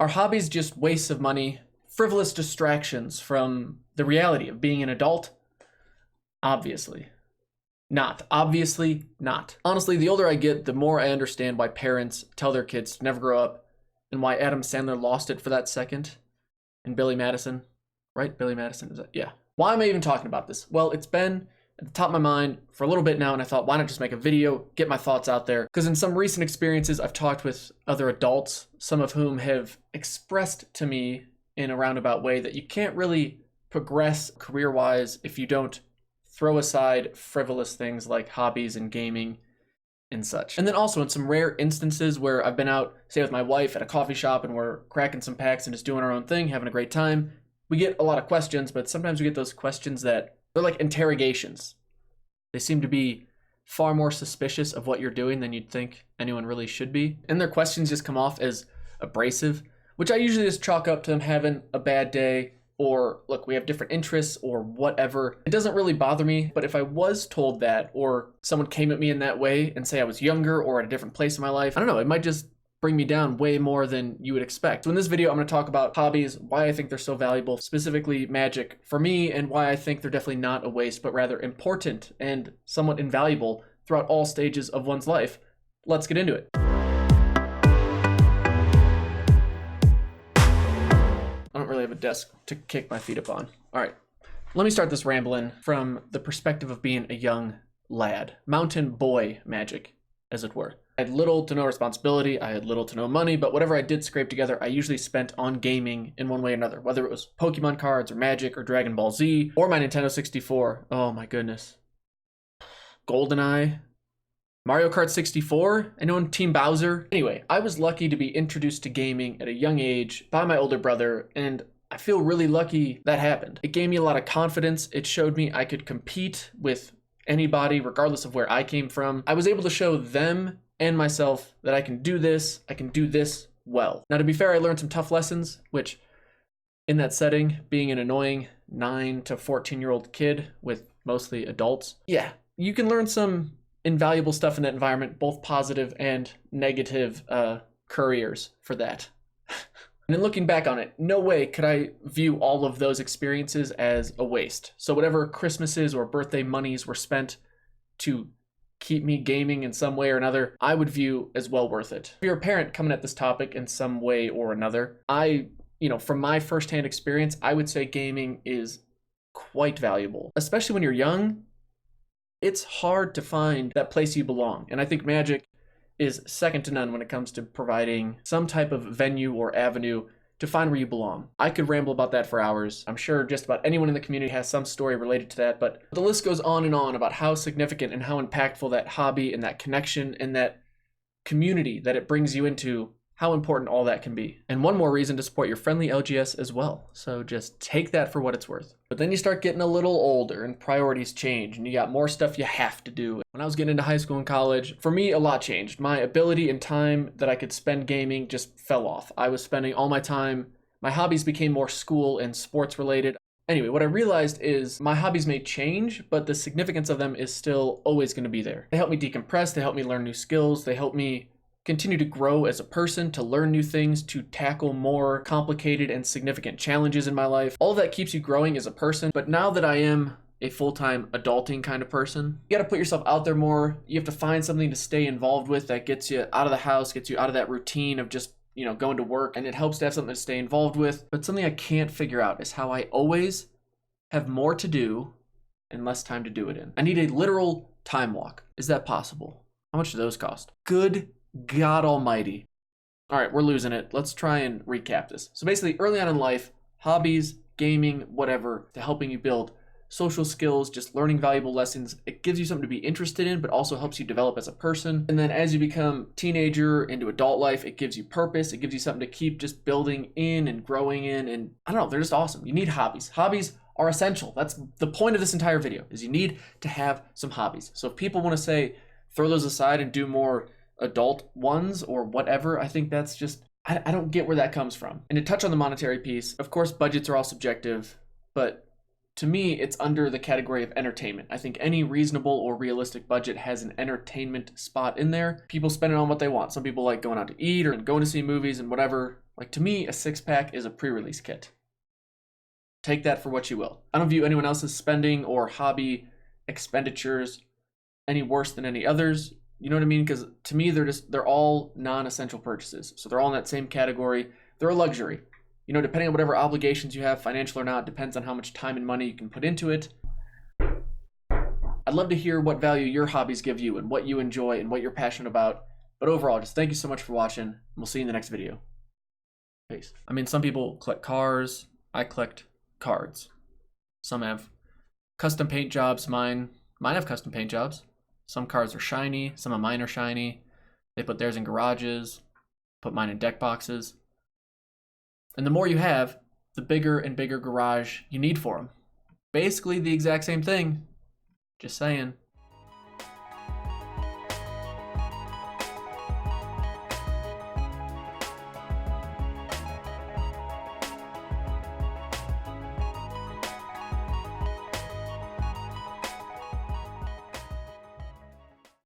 Are hobbies just wastes of money, frivolous distractions from the reality of being an adult? Obviously not. Obviously not. Honestly, the older I get, the more I understand why parents tell their kids to never grow up and why Adam Sandler lost it for that second and Billy Madison. Right? Billy Madison, is that? Yeah. Why am I even talking about this? Well, it's been at the top of my mind for a little bit now, and I thought, why not just make a video, get my thoughts out there? Because in some recent experiences, I've talked with other adults, some of whom have expressed to me in a roundabout way that you can't really progress career-wise if you don't throw aside frivolous things like hobbies and gaming and such. And then also in some rare instances where I've been out, say with my wife at a coffee shop and we're cracking some packs and just doing our own thing, having a great time, we get a lot of questions, but sometimes we get those questions that they're like interrogations. They seem to be far more suspicious of what you're doing than you'd think anyone really should be. And their questions just come off as abrasive, which I usually just chalk up to them having a bad day, or look, we have different interests or whatever. It doesn't really bother me, but if I was told that, or someone came at me in that way and say I was younger or at a different place in my life, I don't know, it might just bring me down way more than you would expect. So in this video, I'm going to talk about hobbies, why I think they're so valuable, specifically magic for me, and why I think they're definitely not a waste, but rather important and somewhat invaluable throughout all stages of one's life. Let's get into it. I don't really have a desk to kick my feet up on. All right, let me start this rambling from the perspective of being a young lad, mountain boy magic, as it were. I had little to no responsibility, I had little to no money, but whatever I did scrape together, I usually spent on gaming in one way or another, whether it was Pokemon cards or Magic or Dragon Ball Z or my Nintendo 64. Oh my goodness. GoldenEye, Mario Kart 64, anyone Team Bowser? Anyway, I was lucky to be introduced to gaming at a young age by my older brother, and I feel really lucky that happened. It gave me a lot of confidence. It showed me I could compete with anybody regardless of where I came from. I was able to show them and myself that I can do this well. Now, to be fair, I learned some tough lessons, which in that setting, being an annoying 9 to 14-year-old kid with mostly adults, yeah, you can learn some invaluable stuff in that environment, both positive and negative couriers for that. And in looking back on it, no way could I view all of those experiences as a waste. So whatever Christmases or birthday monies were spent to keep me gaming in some way or another, I would view as well worth it. If you're a parent coming at this topic in some way or another, from my firsthand experience, I would say gaming is quite valuable. Especially when you're young, it's hard to find that place you belong. And I think Magic is second to none when it comes to providing some type of venue or avenue to find where you belong. I could ramble about that for hours. I'm sure just about anyone in the community has some story related to that, but the list goes on and on about how significant and how impactful that hobby and that connection and that community that it brings you into, how important all that can be. And one more reason to support your friendly LGS as well. So just take that for what it's worth. But then you start getting a little older and priorities change and you got more stuff you have to do. When I was getting into high school and college, for me, a lot changed. My ability and time that I could spend gaming just fell off. I was spending all my time, my hobbies became more school and sports related. Anyway, what I realized is my hobbies may change, but the significance of them is still always going to be there. They help me decompress, they help me learn new skills, they help me continue to grow as a person, to learn new things, to tackle more complicated and significant challenges in my life. All of that keeps you growing as a person. But now that I am a full-time adulting kind of person, you got to put yourself out there more. You have to find something to stay involved with that gets you out of the house, gets you out of that routine of just, going to work. And it helps to have something to stay involved with. But something I can't figure out is how I always have more to do and less time to do it in. I need a literal time walk. Is that possible? How much do those cost? Good God almighty. All right, we're losing it. Let's try and recap this. So basically, early on in life, hobbies, gaming, whatever, to helping you build social skills, just learning valuable lessons. It gives you something to be interested in, but also helps you develop as a person. And then as you become teenager into adult life, it gives you purpose. It gives you something to keep just building in and growing in. And I don't know, they're just awesome. You need hobbies. Hobbies are essential. That's the point of this entire video, is you need to have some hobbies. So if people want to say, throw those aside and do more adult ones or whatever, I think that's just, I don't get where that comes from. And to touch on the monetary piece, of course, budgets are all subjective, but to me, it's under the category of entertainment. I think any reasonable or realistic budget has an entertainment spot in there. People spend it on what they want. Some people like going out to eat or going to see movies and whatever. Like, to me, a six-pack is a pre-release kit. Take that for what you will. I don't view anyone else's spending or hobby expenditures any worse than any others. You know what I mean? Because to me, they're all non-essential purchases. So they're all in that same category. They're a luxury. You know, depending on whatever obligations you have, financial or not, depends on how much time and money you can put into it. I'd love to hear what value your hobbies give you and what you enjoy and what you're passionate about. But overall, just thank you so much for watching. We'll see you in the next video. Peace. I mean, some people collect cars. I collect cards. Some have custom paint jobs. Mine have custom paint jobs. Some cars are shiny. Some of mine are shiny. They put theirs in garages. Put mine in deck boxes. And the more you have, the bigger and bigger garage you need for them. Basically the exact same thing. Just saying.